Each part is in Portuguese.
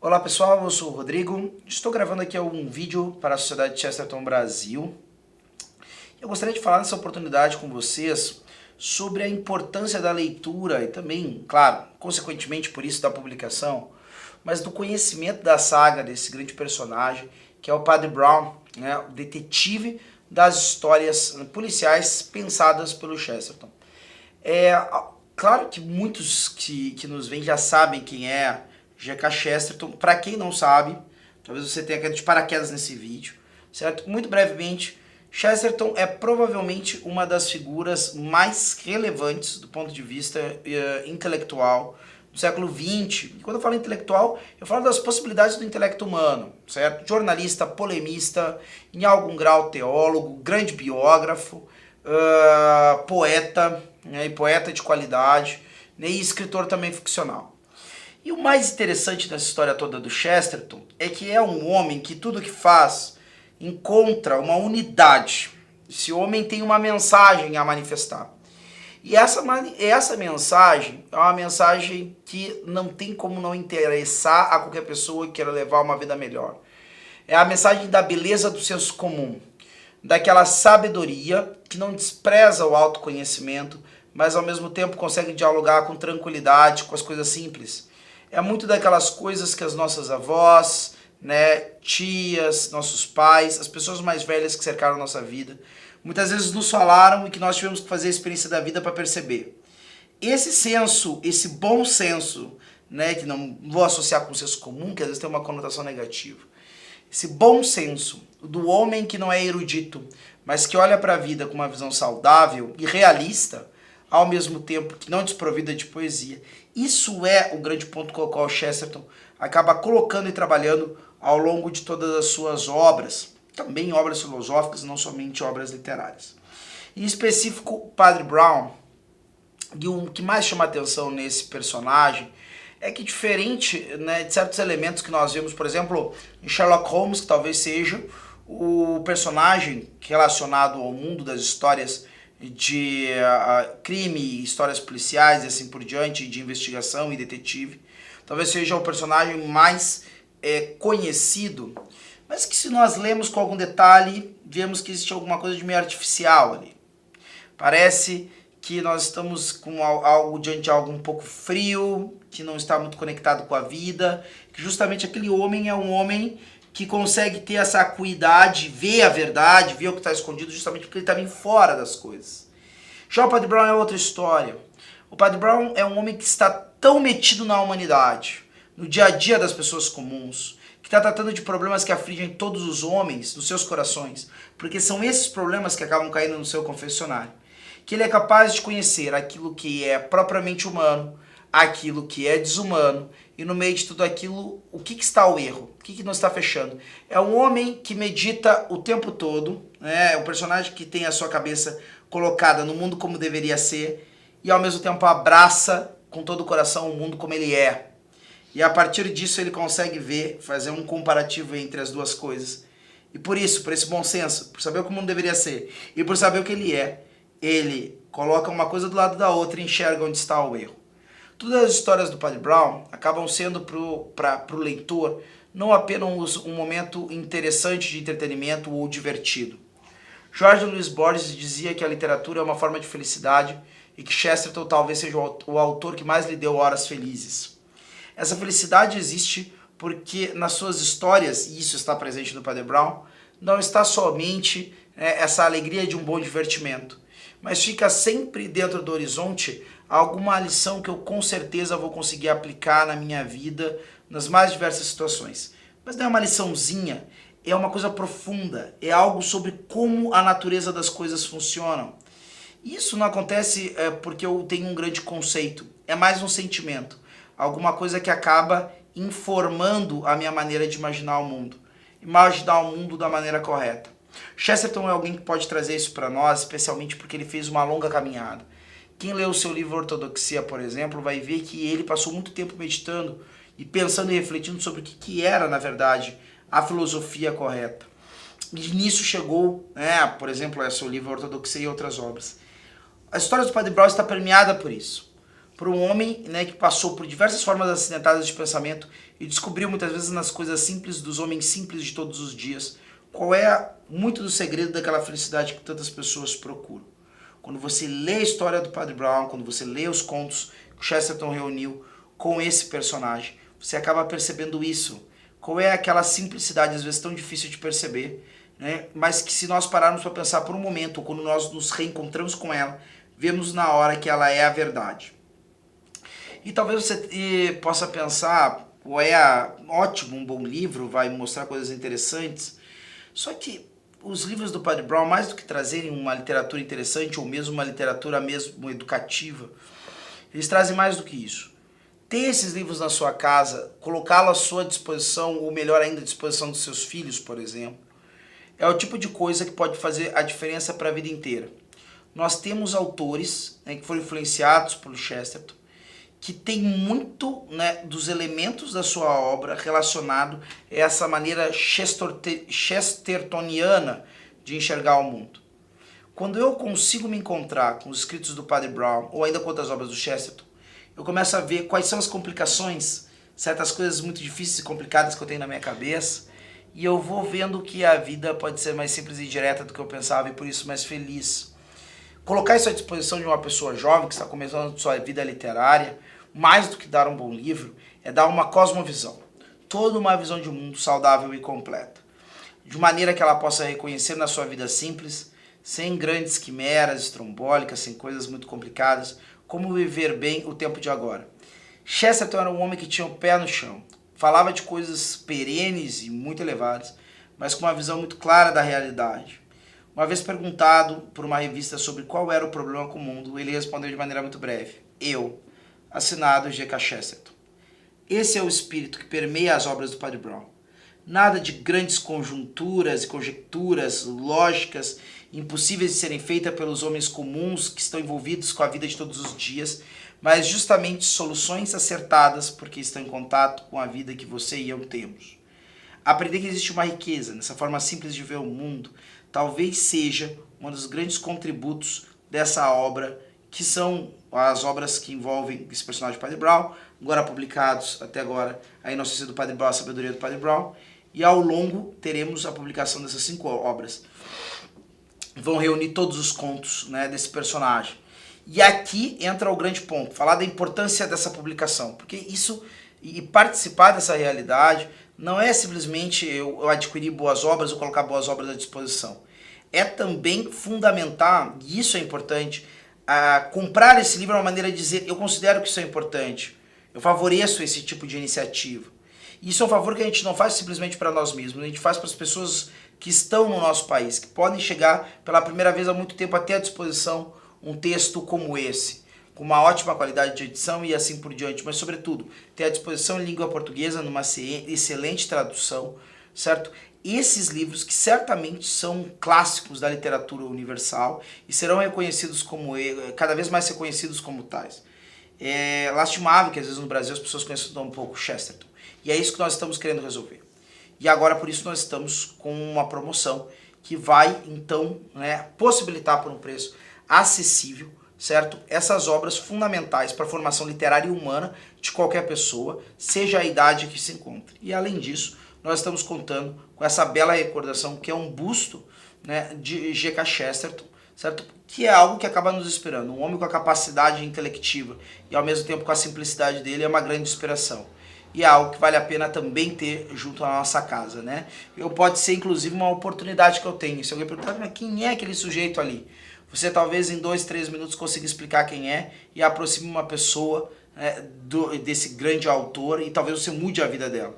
Olá pessoal, eu sou o Rodrigo, estou gravando aqui um vídeo para a Sociedade Chesterton Brasil. Eu gostaria de falar nessa oportunidade com vocês sobre a importância da leitura e também, claro, consequentemente por isso da publicação, mas do conhecimento da saga desse grande personagem que é o Padre Brown, né, o detetive das histórias policiais pensadas pelo Chesterton. Claro que muitos que nos veem já sabem quem é G.K. Chesterton. Para quem não sabe, talvez você tenha caído de paraquedas nesse vídeo, certo? Muito brevemente, Chesterton é provavelmente uma das figuras mais relevantes do ponto de vista intelectual do século XX. E quando eu falo intelectual, eu falo das possibilidades do intelecto humano, certo? Jornalista, polemista, em algum grau teólogo, grande biógrafo, poeta, né, e poeta de qualidade, né, e escritor também ficcional. E o mais interessante dessa história toda do Chesterton é que é um homem que tudo que faz encontra uma unidade. Esse homem tem uma mensagem a manifestar. E essa mensagem é uma mensagem que não tem como não interessar a qualquer pessoa que queira levar uma vida melhor. É a mensagem da beleza do senso comum, daquela sabedoria que não despreza o autoconhecimento, mas ao mesmo tempo consegue dialogar com tranquilidade com as coisas simples. É muito daquelas coisas que as nossas avós, né, tias, nossos pais, as pessoas mais velhas que cercaram a nossa vida, muitas vezes nos falaram e que nós tivemos que fazer a experiência da vida para perceber. Esse senso, esse bom senso, né, que não vou associar com o senso comum, que às vezes tem uma conotação negativa. Esse bom senso do homem que não é erudito, mas que olha para a vida com uma visão saudável e realista, ao mesmo tempo que não desprovida de poesia. Isso é o grande ponto com o qual Chesterton acaba colocando e trabalhando ao longo de todas as suas obras, também obras filosóficas, não somente obras literárias. Em específico, o Padre Brown, e o que mais chama atenção nesse personagem é que diferente, né, de certos elementos que nós vemos, por exemplo, em Sherlock Holmes, que talvez seja o personagem relacionado ao mundo das histórias de crime, histórias policiais e assim por diante, de investigação e detetive, talvez seja o personagem mais conhecido, mas que se nós lemos com algum detalhe, vemos que existe alguma coisa de meio artificial ali. Parece que nós estamos com algo diante de algo um pouco frio, que não está muito conectado com a vida, que justamente aquele homem é um homem que consegue ter essa acuidade, ver a verdade, ver o que está escondido, justamente porque ele está bem fora das coisas. Já o Padre Brown é outra história. O Padre Brown é um homem que está tão metido na humanidade, no dia a dia das pessoas comuns, que está tratando de problemas que afligem todos os homens nos seus corações, porque são esses problemas que acabam caindo no seu confessionário. Que ele é capaz de conhecer aquilo que é propriamente humano, aquilo que é desumano, e no meio de tudo aquilo, o que está o erro? O que não está fechando? É um homem que medita o tempo todo, né? É um personagem que tem a sua cabeça colocada no mundo como deveria ser, e ao mesmo tempo abraça com todo o coração o mundo como ele é. E a partir disso ele consegue ver, fazer um comparativo entre as duas coisas. E por isso, por esse bom senso, por saber o que o mundo deveria ser, e por saber o que ele coloca uma coisa do lado da outra e enxerga onde está o erro. Todas as histórias do Padre Brown acabam sendo para o leitor não apenas um momento interessante de entretenimento ou divertido. Jorge Luiz Borges dizia que a literatura é uma forma de felicidade e que Chesterton talvez seja o autor que mais lhe deu horas felizes. Essa felicidade existe porque nas suas histórias, e isso está presente no Padre Brown, não está somente essa alegria de um bom divertimento, mas fica sempre dentro do horizonte alguma lição que eu com certeza vou conseguir aplicar na minha vida, nas mais diversas situações. Mas não é uma liçãozinha, é uma coisa profunda, é algo sobre como a natureza das coisas funcionam. Isso não acontece porque eu tenho um grande conceito, é mais um sentimento, alguma coisa que acaba informando a minha maneira de imaginar o mundo da maneira correta. Chesterton é alguém que pode trazer isso para nós, especialmente porque ele fez uma longa caminhada. Quem leu o seu livro Ortodoxia, por exemplo, vai ver que ele passou muito tempo meditando e pensando e refletindo sobre o que era, na verdade, a filosofia correta. E nisso chegou, por exemplo, ao seu livro Ortodoxia e outras obras. A história do Padre Brown está permeada por isso. para um homem, né, que passou por diversas formas acidentadas de pensamento e descobriu muitas vezes nas coisas simples dos homens simples de todos os dias qual é muito do segredo daquela felicidade que tantas pessoas procuram. Quando você lê a história do Padre Brown, quando você lê os contos que o Chesterton reuniu com esse personagem, você acaba percebendo isso. Qual é aquela simplicidade, às vezes tão difícil de perceber, né? Mas que se nós pararmos para pensar por um momento, ou quando nós nos reencontramos com ela, vemos na hora que ela é a verdade. E talvez você possa pensar, ótimo, um bom livro, vai mostrar coisas interessantes, só que os livros do Padre Brown, mais do que trazerem uma literatura interessante, ou mesmo uma literatura mesmo educativa, eles trazem mais do que isso. Ter esses livros na sua casa, colocá-los à sua disposição, ou melhor ainda, à disposição dos seus filhos, por exemplo, é o tipo de coisa que pode fazer a diferença para a vida inteira. Nós temos autores, né, que foram influenciados pelo Chesterton, que tem muito, né, dos elementos da sua obra relacionado a essa maneira chestertoniana de enxergar o mundo. Quando eu consigo me encontrar com os escritos do Padre Brown, ou ainda com outras obras do Chesterton, eu começo a ver quais são as complicações, certas coisas muito difíceis e complicadas que eu tenho na minha cabeça, e eu vou vendo que a vida pode ser mais simples e direta do que eu pensava, e por isso mais feliz. Colocar isso à disposição de uma pessoa jovem que está começando sua vida literária, mais do que dar um bom livro, é dar uma cosmovisão, toda uma visão de um mundo saudável e completa, de maneira que ela possa reconhecer na sua vida simples, sem grandes quimeras estrombólicas, sem coisas muito complicadas, como viver bem o tempo de agora. Chesterton era um homem que tinha o pé no chão, falava de coisas perenes e muito elevadas, mas com uma visão muito clara da realidade. Uma vez perguntado por uma revista sobre qual era o problema com o mundo, ele respondeu de maneira muito breve: eu. Assinado G.K. Chesterton. Esse é o espírito que permeia as obras do Padre Brown. Nada de grandes conjunturas e conjecturas lógicas impossíveis de serem feitas pelos homens comuns que estão envolvidos com a vida de todos os dias, mas justamente soluções acertadas porque estão em contato com a vida que você e eu temos. Aprender que existe uma riqueza nessa forma simples de ver o mundo talvez seja um dos grandes contributos dessa obra, que são as obras que envolvem esse personagem do Padre Brown, agora publicados até agora, A Inocência do Padre Brown, A Sabedoria do Padre Brown, e ao longo teremos a publicação dessas 5 obras. Vão reunir todos os contos, né, desse personagem. E aqui entra o grande ponto, falar da importância dessa publicação, porque isso, e participar dessa realidade, não é simplesmente eu adquirir boas obras ou colocar boas obras à disposição. É também fundamental, e isso é importante, comprar esse livro é uma maneira de dizer: eu considero que isso é importante, eu favoreço esse tipo de iniciativa. Isso é um favor que a gente não faz simplesmente para nós mesmos, a gente faz para as pessoas que estão no nosso país, que podem chegar pela primeira vez há muito tempo a ter à disposição um texto como esse, com uma ótima qualidade de edição e assim por diante, mas sobretudo ter à disposição em língua portuguesa, numa excelente tradução, certo? Esses livros que certamente são clássicos da literatura universal e serão reconhecidos como, cada vez mais reconhecidos como tais. É lastimável que às vezes no Brasil as pessoas conheçam um pouco Chesterton. E é isso que nós estamos querendo resolver. E agora por isso nós estamos com uma promoção que vai então, né, possibilitar por um preço acessível, certo? Essas obras fundamentais para a formação literária e humana de qualquer pessoa, seja a idade que se encontre. E além disso, nós estamos contando com essa bela recordação que é um busto, né, de G.K. Chesterton, certo? Que é algo que acaba nos inspirando. Um homem com a capacidade intelectiva e ao mesmo tempo com a simplicidade dele é uma grande inspiração. E é algo que vale a pena também ter junto à nossa casa, né? Pode ser inclusive uma oportunidade que eu tenho. Se alguém perguntar: mas quem é aquele sujeito ali? Você talvez em 2, 3 minutos consiga explicar quem é e aproxime uma pessoa, né, desse grande autor, e talvez você mude a vida dela.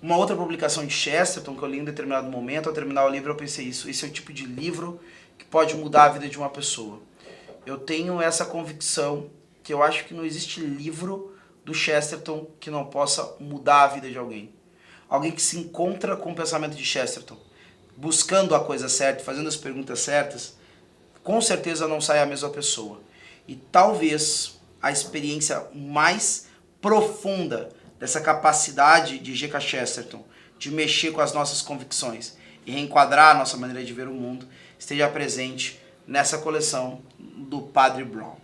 Uma outra publicação de Chesterton que eu li em determinado momento, ao terminar o livro eu pensei isso: esse é o tipo de livro que pode mudar a vida de uma pessoa. Eu tenho essa convicção que eu acho que não existe livro do Chesterton que não possa mudar a vida de alguém. Alguém que se encontra com o pensamento de Chesterton, buscando a coisa certa, fazendo as perguntas certas, com certeza não sai a mesma pessoa. E talvez a experiência mais profunda dessa capacidade de G.K. Chesterton de mexer com as nossas convicções e reenquadrar a nossa maneira de ver o mundo esteja presente nessa coleção do Padre Brown.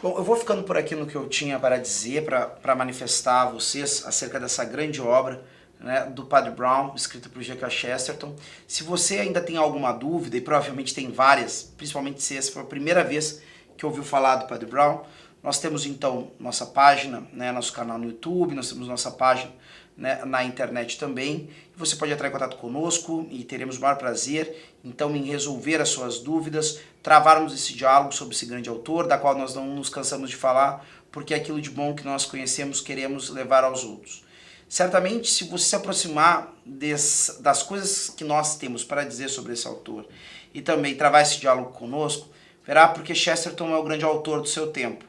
Bom, eu vou ficando por aqui no que eu tinha para dizer, para manifestar a vocês acerca dessa grande obra, né, do Padre Brown, escrita por G.K. Chesterton. Se você ainda tem alguma dúvida, e provavelmente tem várias, principalmente se essa foi a primeira vez que ouviu falar do Padre Brown, nós temos então nossa página, né, nosso canal no YouTube, nós temos nossa página, né, na internet também. Você pode entrar em contato conosco e teremos o maior prazer então em resolver as suas dúvidas, travarmos esse diálogo sobre esse grande autor, da qual nós não nos cansamos de falar, porque é aquilo de bom que nós conhecemos queremos levar aos outros. Certamente, se você se aproximar das coisas que nós temos para dizer sobre esse autor e também travar esse diálogo conosco, verá porque Chesterton é o grande autor do seu tempo.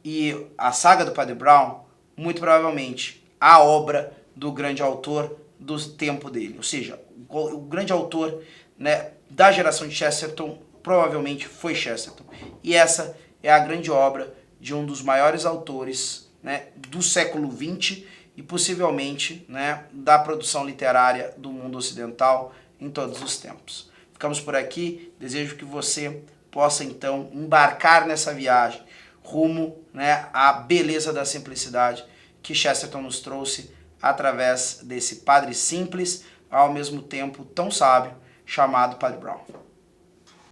E a saga do Padre Brown, muito provavelmente, a obra do grande autor do tempo dele. Ou seja, o grande autor, né, da geração de Chesterton provavelmente foi Chesterton. E essa é a grande obra de um dos maiores autores, né, do século XX e possivelmente, né, da produção literária do mundo ocidental em todos os tempos. Ficamos por aqui. Desejo que você possa então embarcar nessa viagem rumo, né, à beleza da simplicidade que Chesterton nos trouxe através desse padre simples, ao mesmo tempo tão sábio, chamado Padre Brown.